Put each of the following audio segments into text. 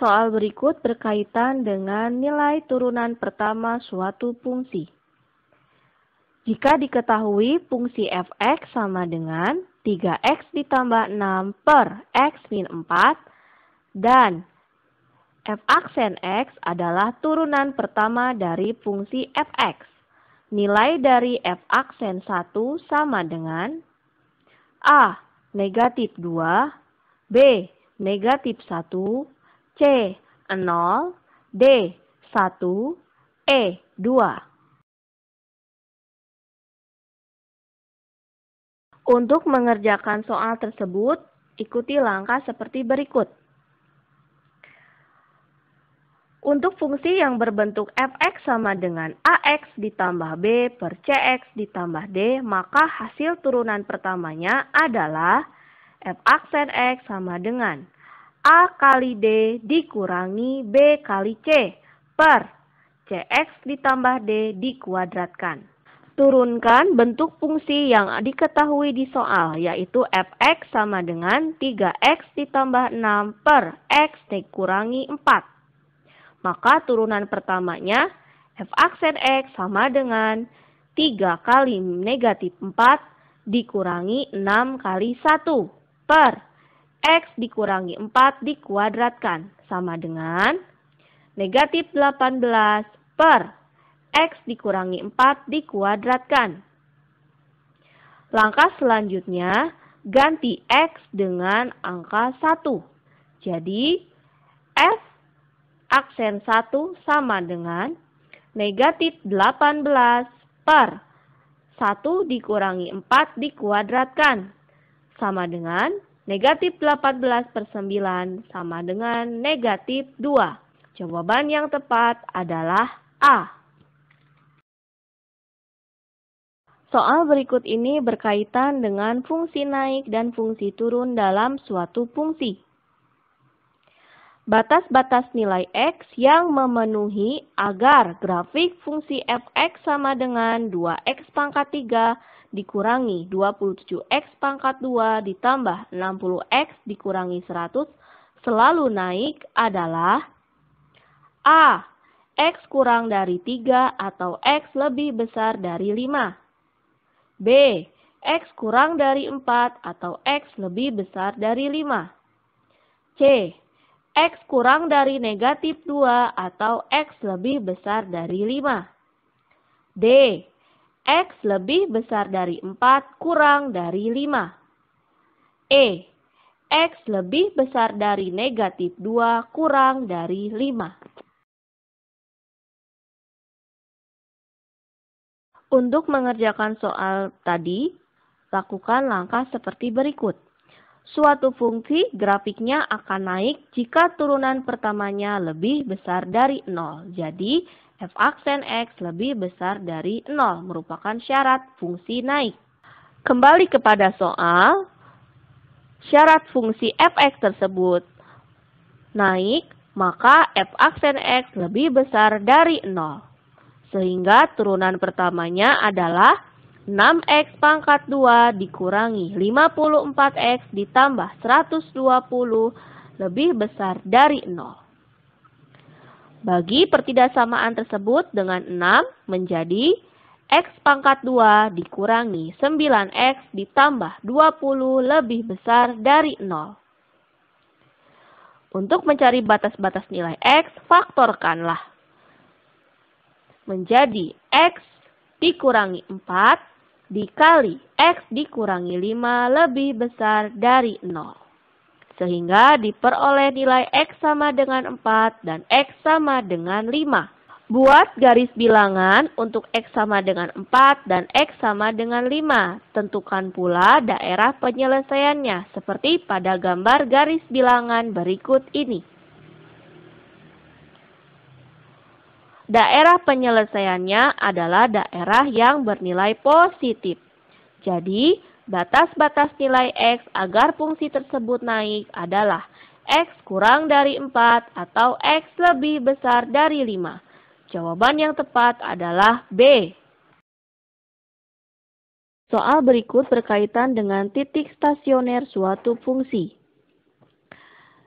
Soal berikut berkaitan dengan nilai turunan pertama suatu fungsi. Jika diketahui fungsi f(x) sama dengan 3x ditambah 6 per x min 4 dan f aksen x adalah turunan pertama dari fungsi f(x). Nilai dari f aksen 1 sama dengan a. Negatif 2, b. Negatif 1, c. 0, d. 1, e. 2. Untuk mengerjakan soal tersebut, ikuti langkah seperti berikut. Untuk fungsi yang berbentuk f(x) sama dengan ax ditambah b per cx ditambah d, maka hasil turunan pertamanya adalah f aksen x sama dengan a kali d dikurangi b kali c per cx ditambah d dikuadratkan. Turunkan bentuk fungsi yang diketahui di soal, yaitu f(x) sama dengan 3x ditambah 6 per x dikurangi 4. Maka turunan pertamanya f aksen x sama dengan 3 kali negatif 4 dikurangi 6 kali 1 per x dikurangi 4 dikuadratkan sama dengan negatif 18 per x dikurangi 4 dikuadratkan. Langkah selanjutnya, ganti x dengan angka 1. Jadi, f aksen 1 sama dengan negatif 18 per 1 dikurangi 4 dikuadratkan. Sama dengan negatif 18 per 9 sama dengan negatif 2. Jawaban yang tepat adalah A. Soal berikut ini berkaitan dengan fungsi naik dan fungsi turun dalam suatu fungsi. Batas-batas nilai x yang memenuhi agar grafik fungsi f(x) sama dengan 2x pangkat 3 dikurangi 27x pangkat 2 ditambah 60x dikurangi 100 selalu naik adalah a. X kurang dari 3 atau x lebih besar dari 5. B. X kurang dari 4 atau X lebih besar dari 5. C. X kurang dari negatif 2 atau X lebih besar dari 5. D. X lebih besar dari 4 kurang dari 5. E. X lebih besar dari negatif 2 kurang dari 5. Untuk mengerjakan soal tadi, lakukan langkah seperti berikut. Suatu fungsi grafiknya akan naik jika turunan pertamanya lebih besar dari 0. Jadi, f aksen x lebih besar dari 0 merupakan syarat fungsi naik. Kembali kepada soal, syarat fungsi f(x) tersebut naik, maka f aksen x lebih besar dari 0. Sehingga turunan pertamanya adalah 6x pangkat 2 dikurangi 54x ditambah 120 lebih besar dari 0. Bagi pertidaksamaan tersebut dengan 6 menjadi x pangkat 2 dikurangi 9x ditambah 20 lebih besar dari 0. Untuk mencari batas-batas nilai x, faktorkanlah. Menjadi x dikurangi 4 dikali x dikurangi 5 lebih besar dari 0. Sehingga diperoleh nilai x sama dengan 4 dan x sama dengan 5. Buat garis bilangan untuk x sama dengan 4 dan x sama dengan 5. Tentukan pula daerah penyelesaiannya seperti pada gambar garis bilangan berikut ini. Daerah penyelesaiannya adalah daerah yang bernilai positif. Jadi, batas-batas nilai x agar fungsi tersebut naik adalah x kurang dari 4 atau x lebih besar dari 5. Jawaban yang tepat adalah B. Soal berikut berkaitan dengan titik stasioner suatu fungsi.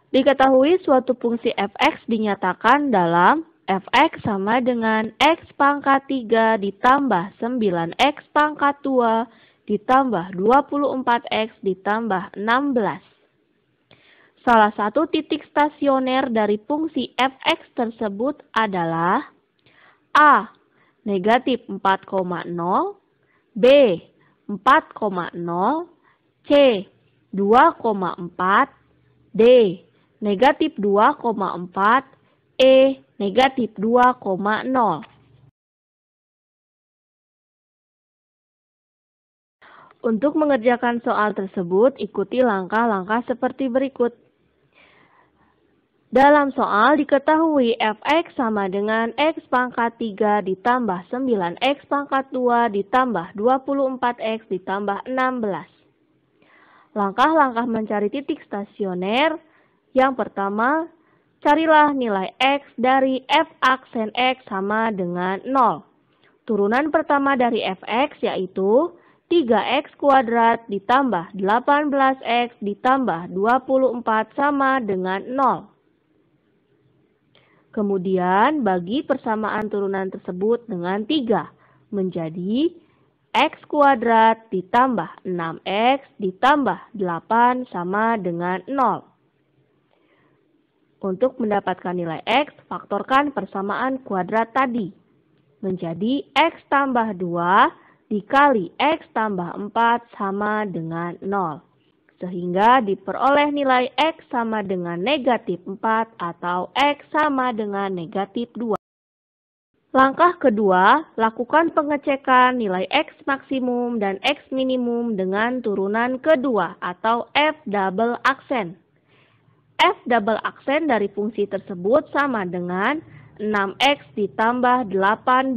Diketahui suatu fungsi f(x) dinyatakan dalam f(x) sama dengan x pangkat 3 ditambah 9x pangkat 2 ditambah 24x ditambah 16. Salah satu titik stasioner dari fungsi f(x) tersebut adalah a. Negatif 4,0, b. 4,0, c. 2,4, d. Negatif 2,4, e. Negatif 2,0. Untuk mengerjakan soal tersebut, ikuti langkah-langkah seperti berikut. Dalam soal diketahui f(x) sama dengan x pangkat 3 ditambah 9x pangkat 2 ditambah 24x ditambah 16. Langkah-langkah mencari titik stasioner. Yang pertama, carilah nilai x dari f aksen x sama dengan 0. Turunan pertama dari f(x) yaitu 3x kuadrat ditambah 18x ditambah 24 sama dengan 0. Kemudian bagi persamaan turunan tersebut dengan 3 menjadi x kuadrat ditambah 6x ditambah 8 sama dengan 0. Untuk mendapatkan nilai x, faktorkan persamaan kuadrat tadi. Menjadi x tambah 2 dikali x tambah 4 sama dengan 0. Sehingga diperoleh nilai x sama dengan negatif 4 atau x sama dengan negatif 2. Langkah kedua, lakukan pengecekan nilai x maksimum dan x minimum dengan turunan kedua atau f double aksen. F double aksen dari fungsi tersebut sama dengan 6x ditambah 18.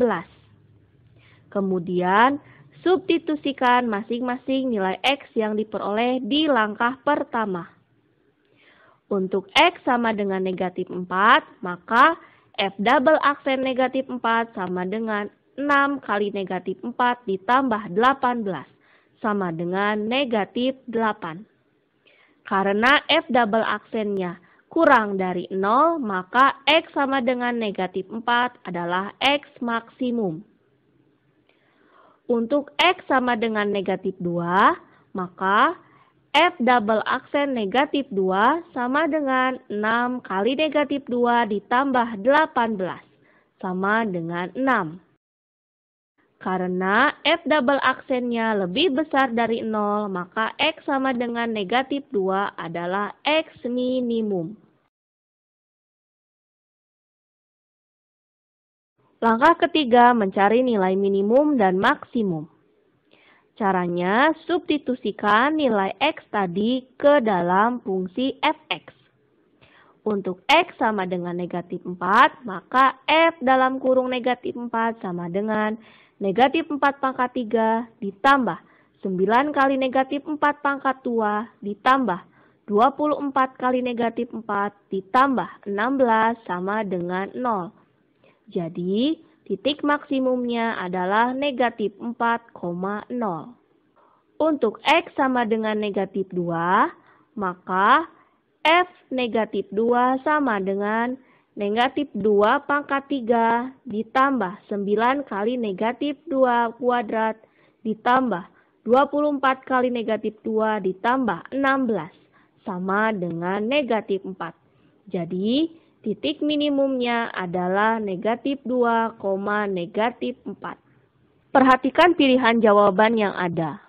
Kemudian, substitusikan masing-masing nilai x yang diperoleh di langkah pertama. Untuk x sama dengan negatif 4, maka f double aksen negatif 4 sama dengan 6 kali negatif 4 ditambah 18, sama dengan negatif 8. Karena f double aksennya kurang dari 0, maka x sama dengan negatif 4 adalah x maksimum. Untuk x sama dengan negatif 2, maka f double aksen negatif 2 sama dengan 6 kali negatif 2 ditambah 18, sama dengan 6. Karena f double aksennya lebih besar dari 0, maka x sama dengan negatif 2 adalah x minimum. Langkah ketiga, mencari nilai minimum dan maksimum. Caranya, substitusikan nilai x tadi ke dalam fungsi f(x). Untuk x sama dengan negatif 4, maka f dalam kurung negatif 4 sama dengan negatif 4 pangkat 3 ditambah 9 kali negatif 4 pangkat 2 ditambah 24 kali negatif 4 ditambah 16 sama dengan 0. Jadi, titik maksimumnya adalah negatif 4,0. Untuk x sama dengan negatif 2, maka f negatif 2 sama dengan negatif 2 pangkat 3 ditambah 9 kali negatif 2 kuadrat ditambah 24 kali negatif 2 ditambah 16 sama dengan negatif 4. Jadi, titik minimumnya adalah negatif 2, negatif 4. Perhatikan pilihan jawaban yang ada.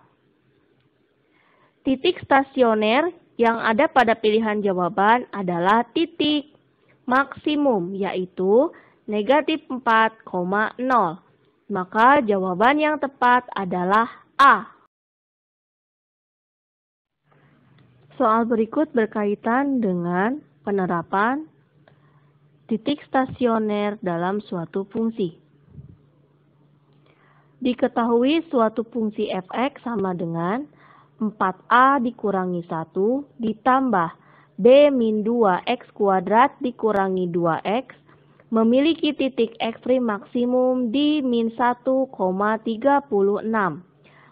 Titik stasioner yang ada pada pilihan jawaban adalah titik maksimum, yaitu negatif 4,0. Maka jawaban yang tepat adalah A. Soal berikut berkaitan dengan penerapan titik stasioner dalam suatu fungsi. Diketahui suatu fungsi f(x) sama dengan 4a dikurangi 1 ditambah b min 2x kuadrat dikurangi 2x memiliki titik ekstrim maksimum di min 1,36.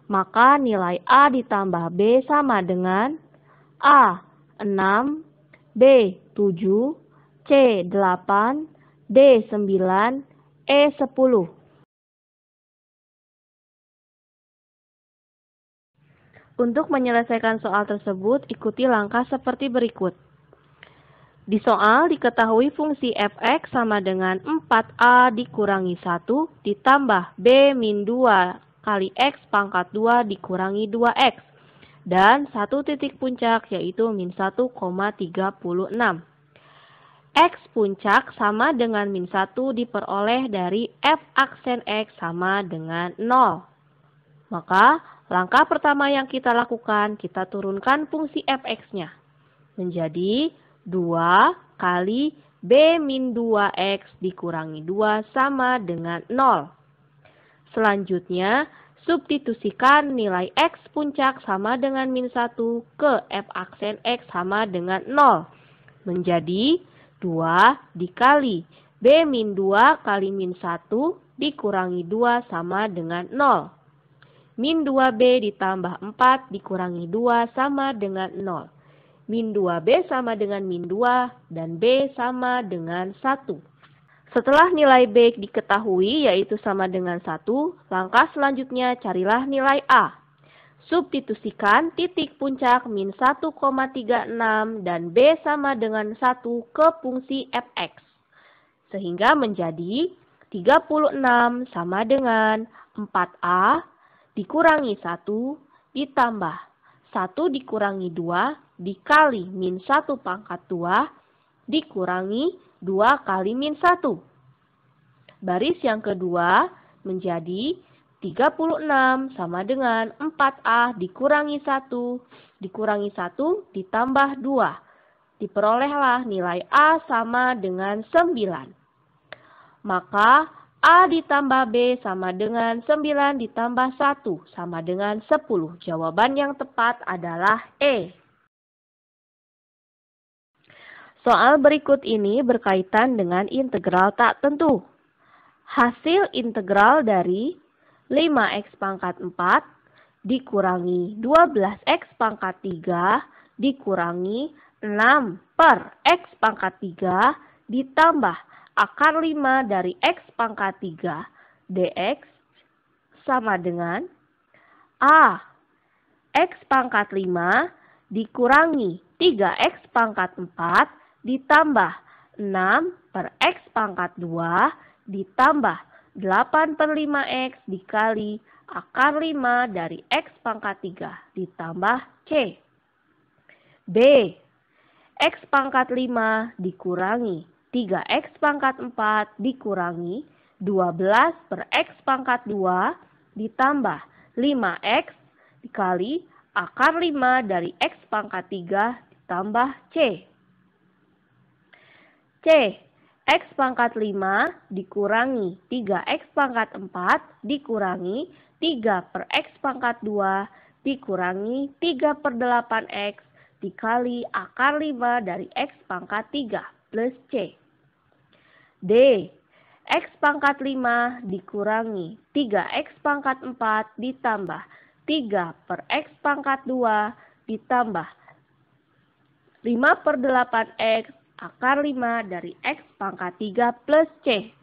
Maka nilai a ditambah b sama dengan a 6, b B 7, C 8, D 9, E 10. Untuk menyelesaikan soal tersebut, ikuti langkah seperti berikut. Di soal diketahui fungsi f(x) sama dengan 4a dikurangi 1 ditambah b min 2 kali x pangkat 2 dikurangi 2x. Dan satu titik puncak yaitu min 1,36. X puncak sama dengan min 1 diperoleh dari f aksen X sama dengan 0. Maka langkah pertama yang kita lakukan, kita turunkan fungsi fx-nya. Menjadi 2 kali b min 2x dikurangi 2 sama dengan 0. Selanjutnya, substitusikan nilai x puncak sama dengan min 1 ke f aksen X sama dengan 0. Menjadi 2 dikali b min 2 kali min 1 dikurangi 2 sama dengan 0. Min 2b ditambah 4 dikurangi 2 sama dengan 0. Min 2b sama dengan min 2 dan b sama dengan 1. Setelah nilai b diketahui yaitu sama dengan 1, langkah selanjutnya carilah nilai a. Substitusikan titik puncak min 1,36 dan b sama dengan 1 ke fungsi fx. Sehingga menjadi 36 sama dengan 4a dikurangi 1 ditambah 1 dikurangi 2 dikali min 1 pangkat 2 dikurangi 2 kali min 1. Baris yang kedua menjadi 36 sama dengan 4a dikurangi 1 dikurangi 1 ditambah 2. Diperolehlah nilai a sama dengan 9. Maka A ditambah B sama dengan 9 ditambah 1 sama dengan 10. Jawaban yang tepat adalah E. Soal berikut ini berkaitan dengan integral tak tentu. Hasil integral dari 5x pangkat 4 dikurangi 12x pangkat 3 dikurangi 6 per x pangkat 3 ditambah akar 5 dari x pangkat 3 dx sama dengan A. X pangkat 5 dikurangi 3x pangkat 4 ditambah 6 per x pangkat 2 ditambah 8 per 5x dikali akar 5 dari x pangkat 3 ditambah C. B. X pangkat 5 dikurangi 3x pangkat 4 dikurangi 12 per x pangkat 2 ditambah 5x dikali akar 5 dari x pangkat 3 ditambah C. C. X pangkat 5 dikurangi 3x pangkat 4 dikurangi 3 per x pangkat 2 dikurangi 3 per 8x dikali akar 5 dari x pangkat 3 plus C. D. X pangkat 5 dikurangi 3x pangkat 4 ditambah 3 per x pangkat 2 ditambah 5 per 8x akar 5 dari x pangkat 3 plus C.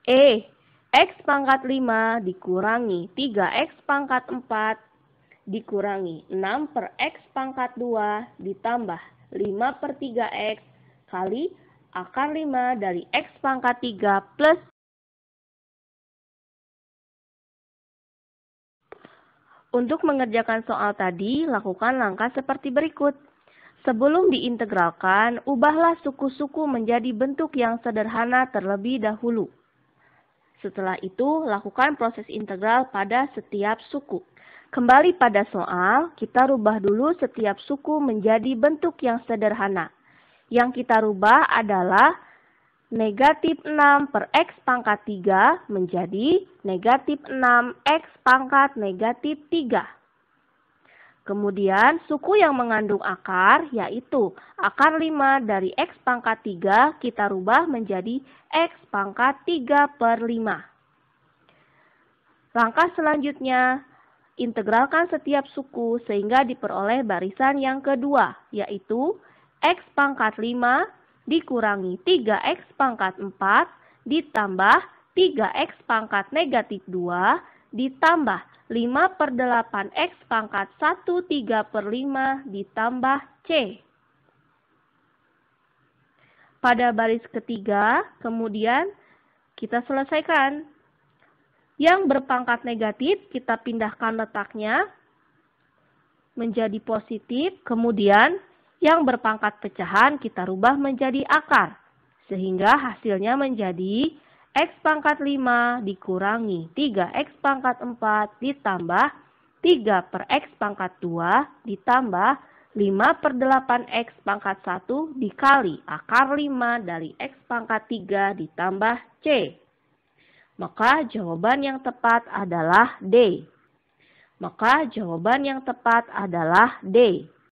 E. X pangkat 5 dikurangi 3x pangkat 4 dikurangi 6 per x pangkat 2 ditambah 5 per 3x kali akar 5 dari x pangkat 3 plus. Untuk mengerjakan soal tadi, lakukan langkah seperti berikut. Sebelum diintegralkan, ubahlah suku-suku menjadi bentuk yang sederhana terlebih dahulu. Setelah itu, lakukan proses integral pada setiap suku. Kembali pada soal, kita rubah dulu setiap suku menjadi bentuk yang sederhana. Yang kita rubah adalah negatif 6 per x pangkat 3 menjadi negatif 6x pangkat negatif 3. Kemudian suku yang mengandung akar yaitu akar 5 dari x pangkat 3 kita rubah menjadi x pangkat 3 per 5. Langkah selanjutnya, integralkan setiap suku sehingga diperoleh barisan yang kedua yaitu X pangkat 5 dikurangi 3X pangkat 4 ditambah 3X pangkat negatif 2 ditambah 5/8X pangkat 1/3/5 ditambah C. Pada baris ketiga, kemudian kita selesaikan. Yang berpangkat negatif, kita pindahkan letaknya menjadi positif. Kemudian, yang berpangkat pecahan, kita rubah menjadi akar. Sehingga hasilnya menjadi X pangkat 5 dikurangi 3X pangkat 4 ditambah 3/X pangkat 2 ditambah 5/8X pangkat 1 dikali akar 5 dari X pangkat 3 ditambah C. Maka jawaban yang tepat adalah D.